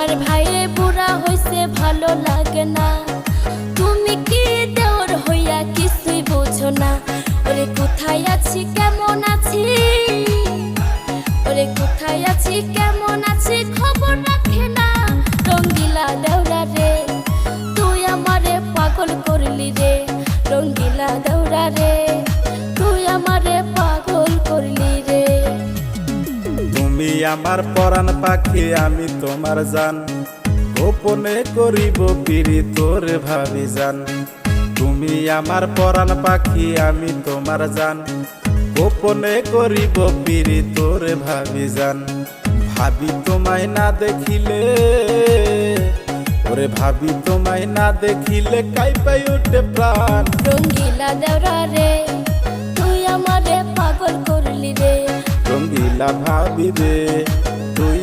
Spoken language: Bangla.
আমার ভাইয়ে বুড়া হইছে ভালো লাগে না, তুমি কি দেওর হইয়া কিছুই বোঝো না। ওরে কোথায় আছি কেমন আছি, ওরে কোথায় আছি কেমন আছি খবর রাখে না। রঙ্গিলা দেওরা রে তুই আমারে পাগল করলি রে, রঙ্গিলা দেওরা রে তুই আমারে পাগল করলি রে। তুমি আমার পরাণ পাখি আমি তোমার জান, গোপনে করিব পিরি তোর ভাবি জান। তুমি আমার পরাণ পাখি আমি তোমার জান, গোপনে করিব পিরি তোর ভাবি জান। ভাবি তোমায় না দেখিলে, ওরে ভাবি তোমায় না দেখিলে কাঁপাই ওঠে প্রাণ। রঙ্গিলা দেওরা রে তুই আমারে পাগল করলি রে, রঙ্গিলা ভাবি রে তুই